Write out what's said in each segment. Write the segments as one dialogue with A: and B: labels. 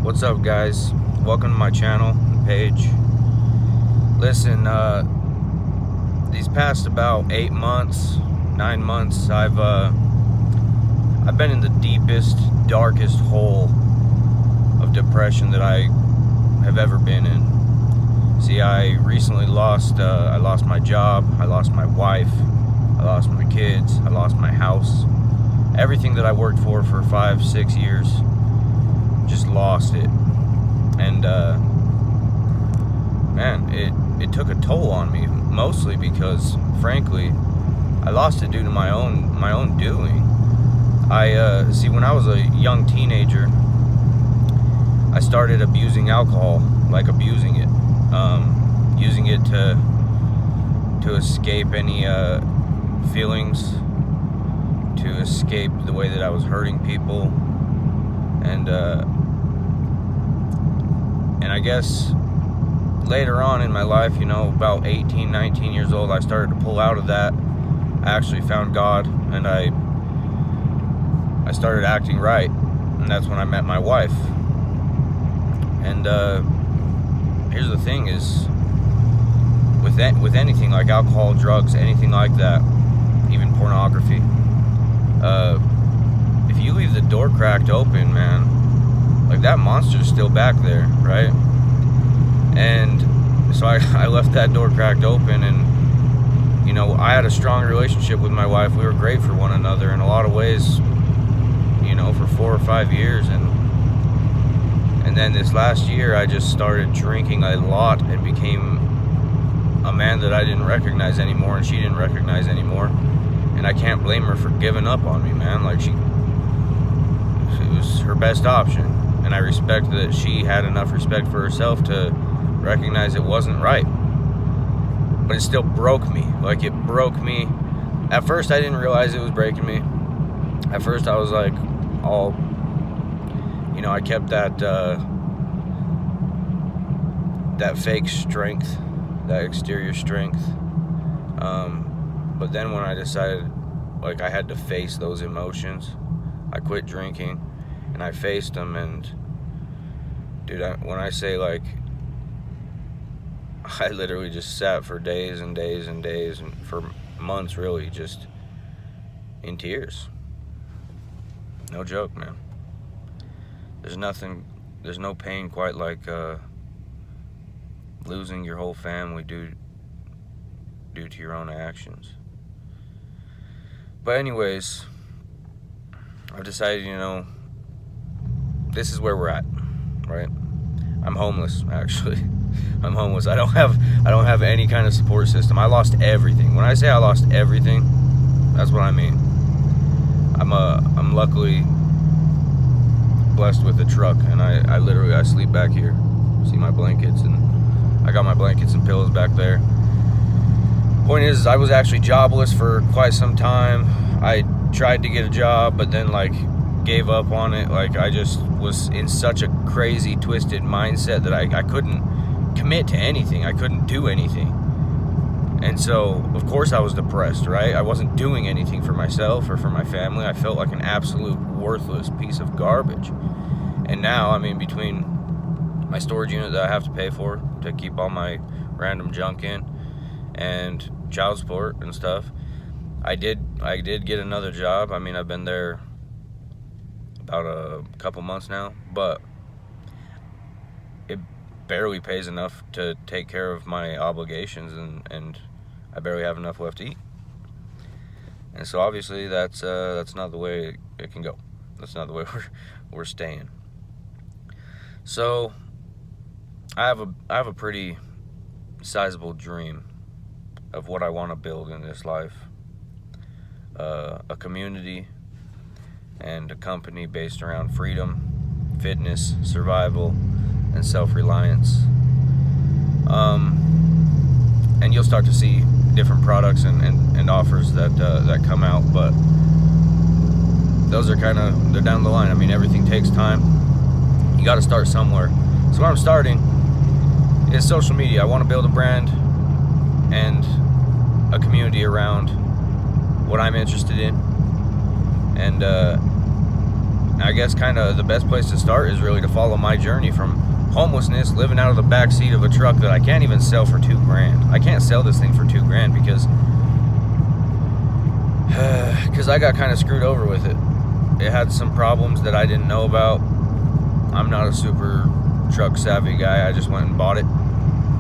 A: What's up, guys? Welcome to my channel page. Listen, these past about 8 months, 9 months, I've been in the deepest, darkest hole of depression that I have ever been in. See, I recently lost my job, I lost my wife, I lost my kids, I lost my house. Everything that I worked for 5-6 years, just lost it. And man, it took a toll on me, mostly because, frankly, I lost it due to my own doing. I see, when I was a young teenager, I started abusing alcohol, like abusing it, using it to escape any feelings, to escape the way that I was hurting people, and I guess later on in my life, about 18, 19 years old, I started to pull out of that. I actually found God, and I started acting right, and that's when I met my wife. And here's the thing is, with anything like alcohol, drugs, anything like that, even pornography, if you leave the door cracked open, man, like, that monster's still back there, right? And so I left that door cracked open, and I had a strong relationship with my wife. We were great for one another in a lot of ways, for 4 or 5 years, and then this last year I just started drinking a lot and became a man that I didn't recognize anymore, and she didn't recognize anymore. And I can't blame her for giving up on me, man. Like, it was her best option, and I respect that she had enough respect for herself to recognize it wasn't right. But it still broke me. Like, it broke me. At first I didn't realize it was breaking me. At first I was like, I kept that fake strength, that exterior strength. But then when I decided, like, I had to face those emotions, I quit drinking and I faced them. And dude, when I say, like, I literally just sat for days and days and days, and for months, really, just in tears. No joke, man. There's no pain quite like losing your whole family due to your own actions. But anyways, I've decided, this is where we're at, right? I'm homeless, actually. I'm homeless. I don't have any kind of support system. I lost everything. When I say I lost everything, that's what I mean. I'm luckily blessed with a truck, and I literally sleep back here. See my blankets, and I got my blankets and pillows back there. Point is, I was actually jobless for quite some time. I tried to get a job, but then, like, gave up on it. Like, I just was in such a crazy, twisted mindset that I couldn't commit to anything. I couldn't do anything. And so, of course, I was depressed, right? I wasn't doing anything for myself or for my family. I felt like an absolute worthless piece of garbage. And now, between my storage unit that I have to pay for to keep all my random junk in, and child support and stuff, I did get another job. I've been there about a couple months now, but it barely pays enough to take care of my obligations, and I barely have enough left to eat. And so obviously that's not the way it can go. That's not the way we're staying. So I have a pretty sizable dream of what I want to build in this life. A community and a company based around freedom, fitness, survival, and self-reliance. And you'll start to see different products and offers that come out, but those are they're down the line. Everything takes time. You got to start somewhere. So where I'm starting is social media. I want to build a brand and a community around what I'm interested in, and I guess kind of the best place to start is really to follow my journey from homelessness, living out of the back seat of a truck that I can't even sell for $2,000. I can't sell this thing for $2,000 because I got kind of screwed over with it. It had some problems that I didn't know about. I'm not a super truck savvy guy. I just went and bought it,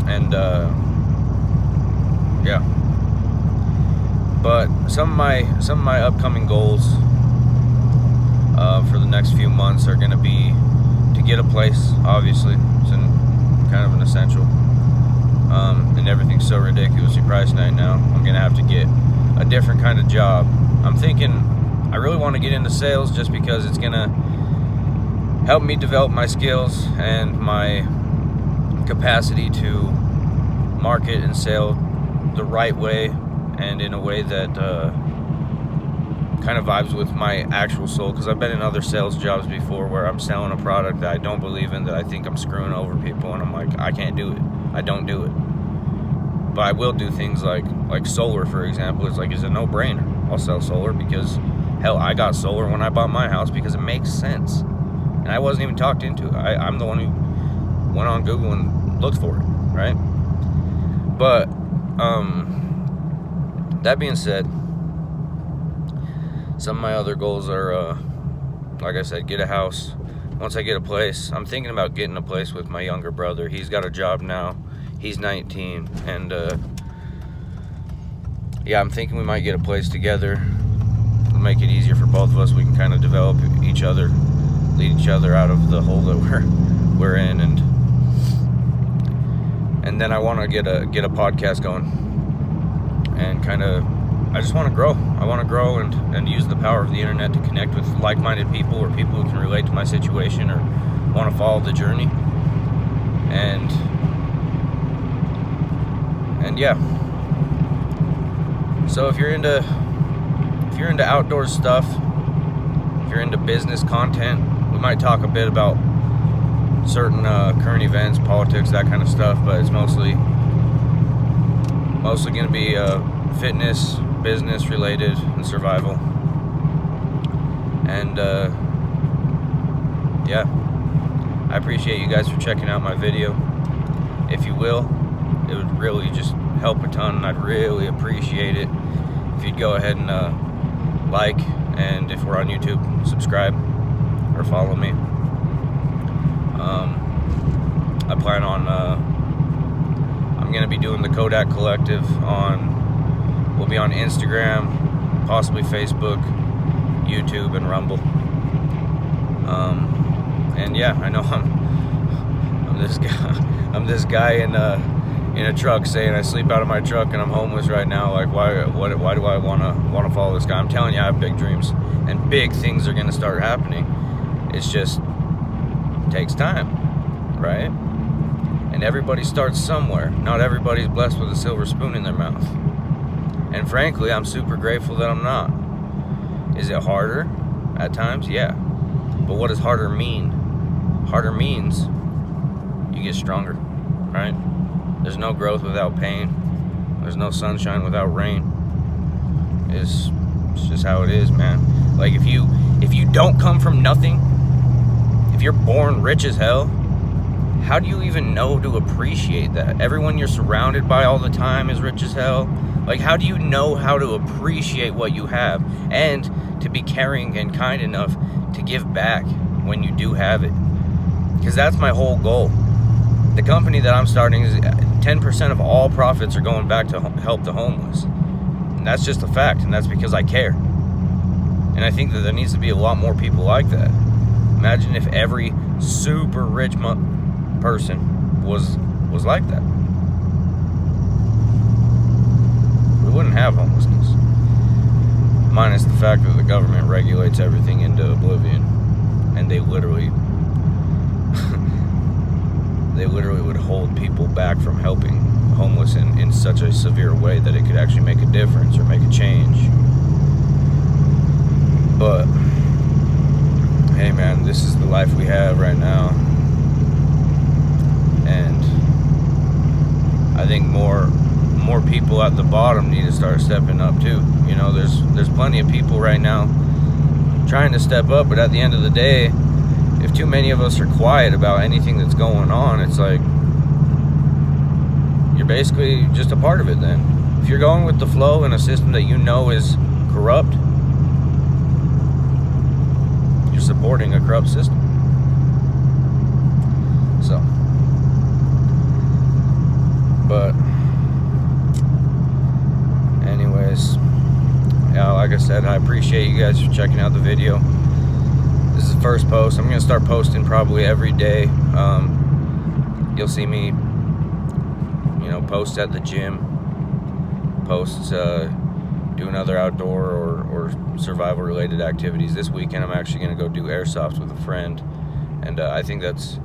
A: and yeah. But some of my upcoming goals for the next few months are going to be to get a place. Obviously, it's kind of an essential, and everything's so ridiculously priced right now. I'm going to have to get a different kind of job. I'm thinking I really want to get into sales just because it's going to help me develop my skills and my capacity to market and sell the right way and in a way that kind of vibes with my actual soul, because I've been in other sales jobs before where I'm selling a product that I don't believe in, that I think I'm screwing over people, and I'm like, I can't do it. I don't do it. But I will do things like solar, for example. It's a no-brainer. I'll sell solar because, hell, I got solar when I bought my house because it makes sense. And I wasn't even talked into it. I'm the one who went on Google and looked for it, right? But, that being said, some of my other goals are, like I said, get a house. Once I get a place, I'm thinking about getting a place with my younger brother. He's got a job now. He's 19, and yeah, I'm thinking we might get a place together. It'll make it easier for both of us. We can kind of develop each other, lead each other out of the hole that we're in, and then I want to get a podcast going, and I just want to grow. I want to grow and use the power of the internet to connect with like-minded people, or people who can relate to my situation or want to follow the journey, and yeah. So if you're into outdoor stuff, if you're into business content, we might talk a bit about certain current events, politics, that kind of stuff, but it's mostly going to be fitness, business related, and survival. And yeah, I appreciate you guys for checking out my video. If you will, it would really just help a ton, and I'd really appreciate it if you'd go ahead and like, and if we're on YouTube, subscribe or follow me. I plan on I'm going to be doing the Kodak Collective we'll be on Instagram, possibly Facebook, YouTube, and Rumble. And yeah, I know I'm this guy in a truck saying I sleep out of my truck and I'm homeless right now. Like, why do I want to follow this guy? I'm telling you, I have big dreams, and big things are going to start happening. It's just takes time, right? And everybody starts somewhere. Not everybody's blessed with a silver spoon in their mouth. And frankly, I'm super grateful that I'm not. Is it harder at times? Yeah. But what does harder mean? Harder means you get stronger, right? There's no growth without pain. There's no sunshine without rain. It's just how it is, man. Like, if you don't come from nothing, if you're born rich as hell, how do you even know to appreciate that? Everyone you're surrounded by all the time is rich as hell. Like, how do you know how to appreciate what you have and to be caring and kind enough to give back when you do have it? Because that's my whole goal. The company that I'm starting is 10% of all profits are going back to help the homeless. And that's just a fact, and that's because I care. And I think that there needs to be a lot more people like that. Imagine if every super rich person was like that. We wouldn't have homelessness. Minus the fact that the government regulates everything into oblivion, and they literally would hold people back from helping homeless in such a severe way that it could actually make a difference or make a change. But hey, man, this is the life we have right now, and I think more people at the bottom need to start stepping up too. You know, there's plenty of people right now trying to step up, but at the end of the day, if too many of us are quiet about anything that's going on, it's like you're basically just a part of it then. If you're going with the flow in a system that you know is corrupt, you're supporting a corrupt system. So, but anyways, yeah, like I said, I appreciate you guys for checking out the video. This is the first post. I'm gonna start posting probably every day. You'll see me, post at the gym, posts doing other outdoor or survival related activities. This weekend I'm actually gonna go do airsoft with a friend, and I think that's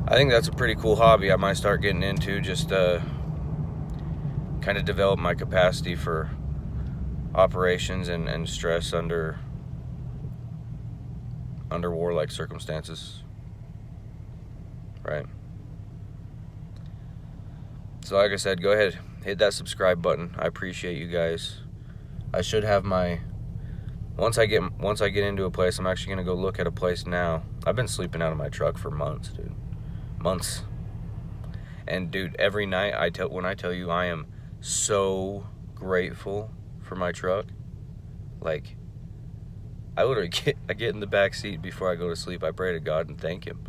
A: a pretty cool hobby I might start getting into, just kind of develop my capacity for operations and stress under warlike circumstances, right? So like I said, go ahead, hit that subscribe button. I appreciate you guys. I should have my, once I get into a place, I'm actually gonna go look at a place now. I've been sleeping out of my truck for months, dude. Months. And dude, every night when I tell you I am so grateful for my truck, like I literally get in the back seat before I go to sleep. I pray to God and thank him.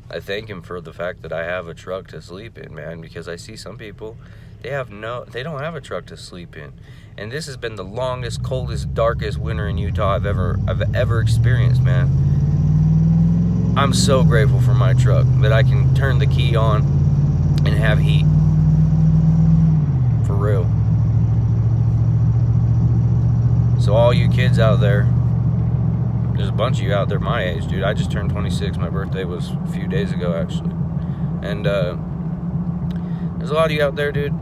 A: I thank him for the fact that I have a truck to sleep in, man, because I see some people, they don't have a truck to sleep in. And this has been the longest, coldest, darkest winter in Utah I've ever experienced, man. I'm so grateful for my truck that I can turn the key on and have heat. For real. So all you kids out there, there's a bunch of you out there my age, dude. I just turned 26. My birthday was a few days ago, actually. And there's a lot of you out there, dude,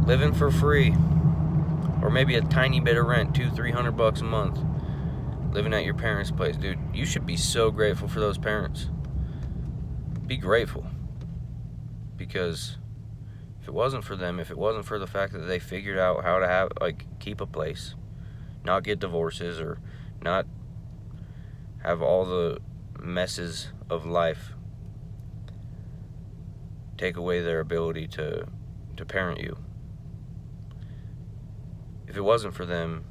A: living for free, or maybe a tiny bit of rent, $200-300 a month, living at your parents' place, dude. You should be so grateful for those parents. Be grateful, because if it wasn't for them, if it wasn't for the fact that they figured out how to keep a place, not get divorces, or not have all the messes of life take away their ability to parent you. If it wasn't for them,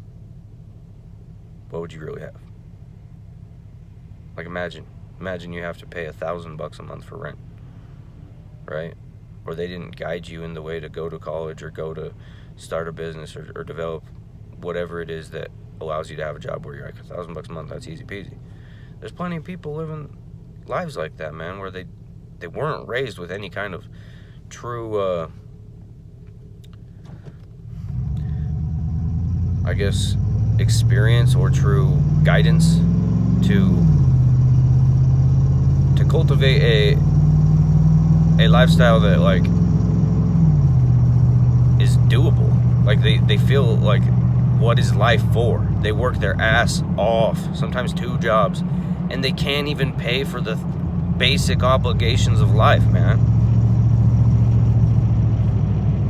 A: what would you really have? Like imagine you have to pay $1,000 a month for rent, right? Or they didn't guide you in the way to go to college or go to start a business or develop whatever it is that allows you to have a job where you're like $1,000 a month. That's easy peasy. There's plenty of people living lives like that, man, where they weren't raised with any kind of true I guess experience or true guidance to cultivate a lifestyle that like is doable. Like they feel like, what is life for? They work their ass off, sometimes 2 jobs, and they can't even pay for the basic obligations of life, man.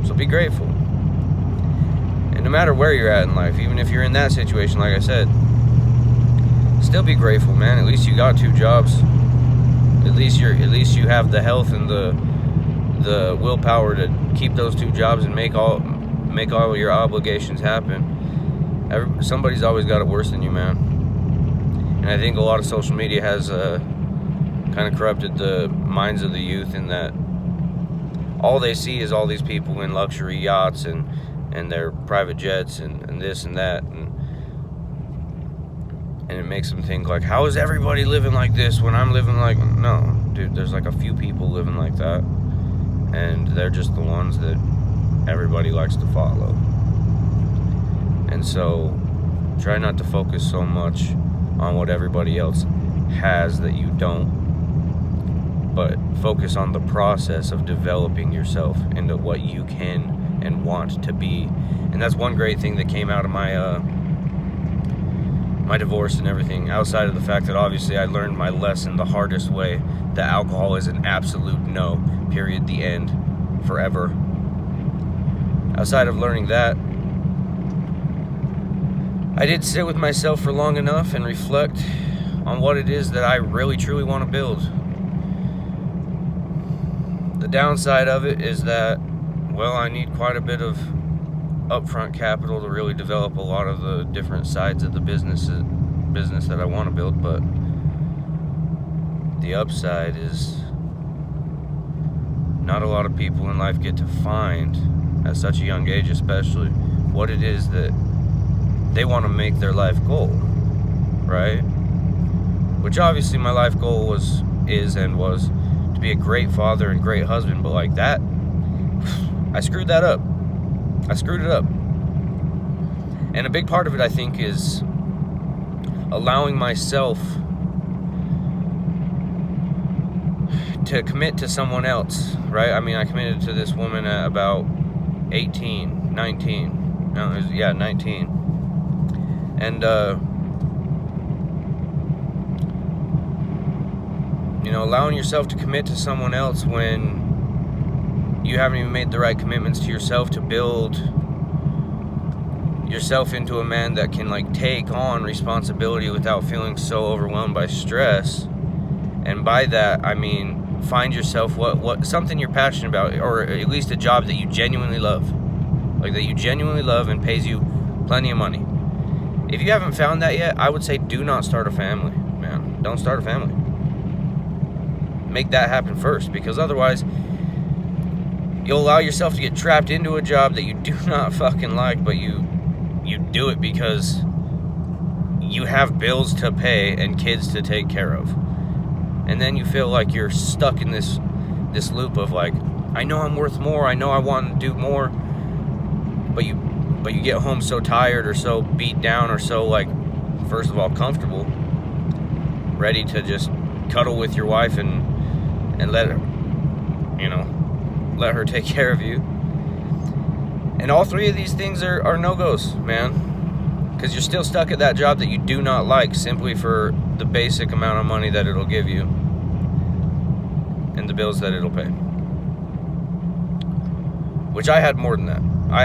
A: So be grateful. And no matter where you're at in life, even if you're in that situation, like I said, still be grateful, man. At least you got 2 jobs. At least you have the health and the willpower to keep those 2 jobs and make all your obligations happen. Somebody's always got it worse than you, man. And I think a lot of social media has kind of corrupted the minds of the youth, in that all they see is all these people in luxury yachts and their private jets and this and that, and it makes them think like, how is everybody living like this when I'm living like... No, dude, there's like a few people living like that, and they're just the ones that everybody likes to follow. And so try not to focus so much on what everybody else has that you don't, but focus on the process of developing yourself into what you can and want to be. And that's one great thing that came out of my my divorce and everything, outside of the fact that obviously I learned my lesson the hardest way, that alcohol is an absolute no, period, the end, forever. Outside of learning that, I did sit with myself for long enough and reflect on what it is that I really truly want to build. The downside of it is that, well, I need quite a bit of upfront capital to really develop a lot of the different sides of the business that I want to build, but the upside is not a lot of people in life get to find, at such a young age especially, what it is that they want to make their life goal, right? Which obviously my life goal was to be a great father and great husband, but like that, I screwed that up. I screwed it up. And a big part of it, I think, is allowing myself to commit to someone else, right? I mean, I committed to this woman at about 19. And, allowing yourself to commit to someone else when you haven't even made the right commitments to yourself to build yourself into a man that can, like, take on responsibility without feeling so overwhelmed by stress. And by that, I mean, find yourself what something you're passionate about, or at least a job that you genuinely love. Like, that you genuinely love and pays you plenty of money. If you haven't found that yet, I would say do not start a family, man. Don't start a family. Make that happen first, because otherwise you'll allow yourself to get trapped into a job that you do not fucking like, but you do it because you have bills to pay and kids to take care of. And then you feel like you're stuck in this loop of, like, I know I'm worth more, I know I want to do more, but you get home so tired or so beat down or so, like, first of all, comfortable, ready to just cuddle with your wife and let her take care of you. And all three of these things are no-goes, man, because you're still stuck at that job that you do not like simply for the basic amount of money that it'll give you and the bills that it'll pay. Which I had more than that. I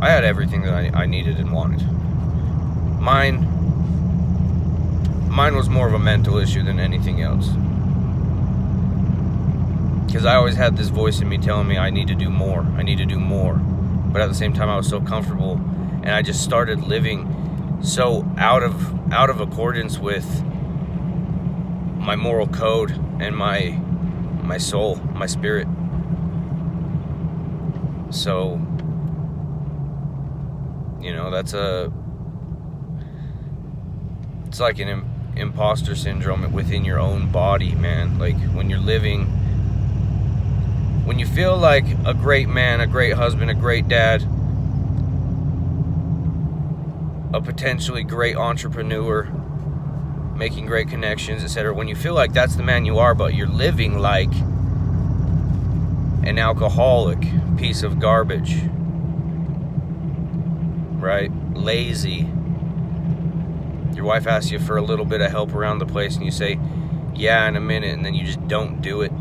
A: had everything that I needed and wanted. Mine was more of a mental issue than anything else. Because I always had this voice in me telling me I need to do more. I need to do more. But at the same time, I was so comfortable, and I just started living so out of accordance with my moral code and my soul, my spirit. So, it's like an imposter syndrome within your own body, man. Like, when you feel like a great man, a great husband, a great dad, a potentially great entrepreneur, making great connections, etc. When you feel like that's the man you are, but you're living like an alcoholic piece of garbage, right? Lazy. Your wife asks you for a little bit of help around the place and you say, yeah, in a minute, and then you just don't do it.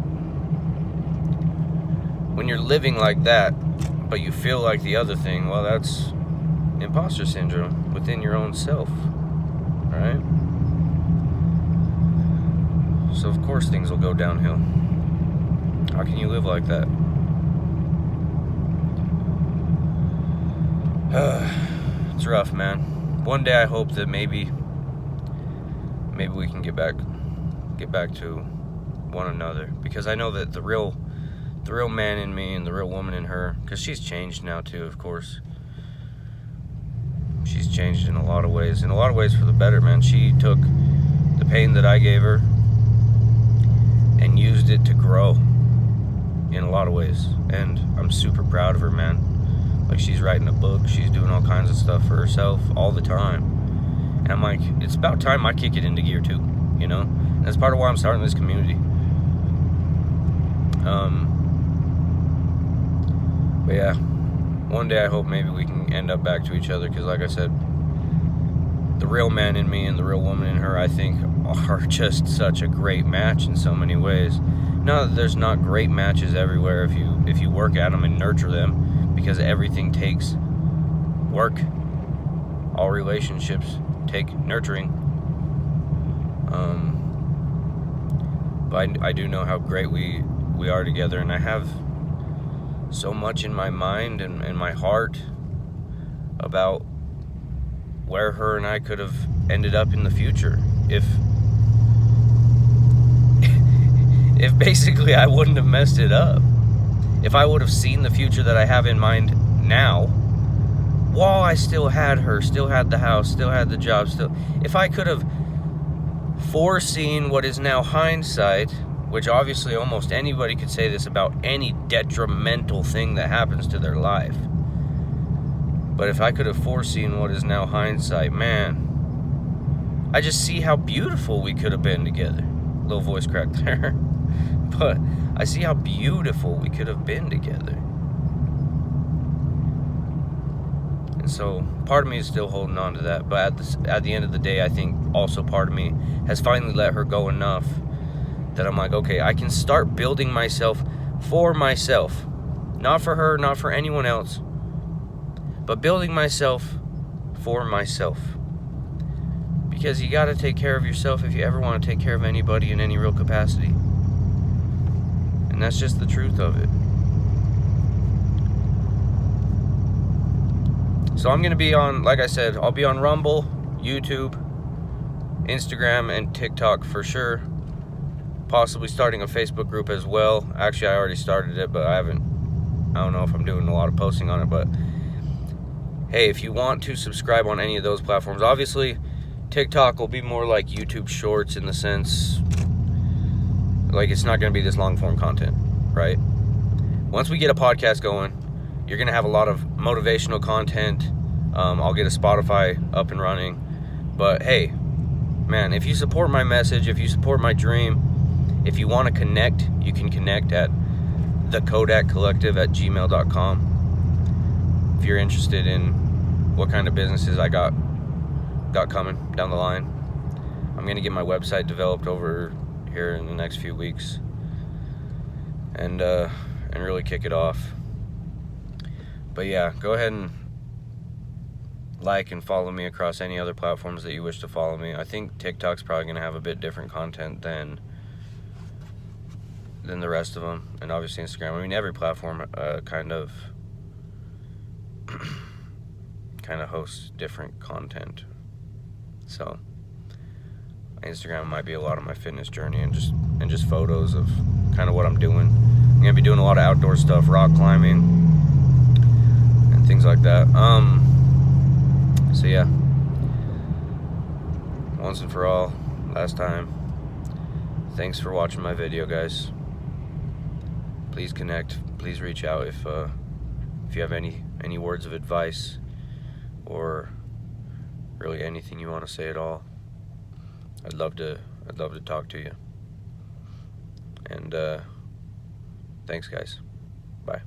A: When you're living like that, but you feel like the other thing, well, that's imposter syndrome within your own self, right? So of course things will go downhill. How can you live like that? It's rough, man. One day I hope that maybe we can get back to one another, because I know that the real man in me and the real woman in her, because she's changed now too, of course. She's changed in a lot of ways for the better, man. She took the pain that I gave her and used it to grow in a lot of ways, and I'm super proud of her, man. Like, she's writing a book, she's doing all kinds of stuff for herself all the time, and I'm like, it's about time I kick it into gear too, And that's part of why I'm starting this community. But yeah, one day I hope maybe we can end up back to each other, because like I said, the real man in me and the real woman in her, I think, are just such a great match in so many ways. Not that there's not great matches everywhere if you work at them and nurture them, because everything takes work. all relationships take nurturing. But I do know how great we are together, and I have so much in my mind and my heart about where her and I could have ended up in the future if basically I wouldn't have messed it up. If I would have seen the future that I have in mind now, while I still had her, still had the house, still had the job, if I could have foreseen what is now hindsight, which obviously almost anybody could say this about any detrimental thing that happens to their life. But if I could have foreseen what is now hindsight, man, I just see how beautiful we could have been together. Little voice crack there. But I see how beautiful we could have been together. And so part of me is still holding on to that. But at the end of the day, I think also part of me has finally let her go enough that I'm like, okay, I can start building myself for myself. Not for her, not for anyone else. But building myself for myself. Because you got to take care of yourself if you ever want to take care of anybody in any real capacity. And that's just the truth of it. So I'm going to be on, like I said, I'll be on Rumble, YouTube, Instagram, and TikTok for sure. Possibly starting a Facebook group as well. Actually, I already started it, but I don't know if I'm doing a lot of posting on it, but hey, if you want to subscribe on any of those platforms, obviously TikTok will be more like YouTube Shorts in the sense, like it's not going to be this long form content, right? Once we get a podcast going, you're going to have a lot of motivational content. I'll get a Spotify up and running. But hey, man, if you support my message, if you support my dream, if you want to connect, you can connect at thekodakcollective@gmail.com. If you're interested in what kind of businesses I got coming down the line. I'm going to get my website developed over here in the next few weeks and really kick it off. But yeah, go ahead and like and follow me across any other platforms that you wish to follow me. I think TikTok's probably going to have a bit different content than the rest of them, and obviously Instagram. I mean, every platform kind of hosts different content. So Instagram might be a lot of my fitness journey and just photos of kind of what I'm doing. I'm gonna be doing a lot of outdoor stuff, rock climbing and things like that. So yeah, once and for all, last time, thanks for watching my video, guys. Please connect, please reach out if you have any words of advice or really anything you want to say at all. I'd love to talk to you. And thanks, guys. Bye.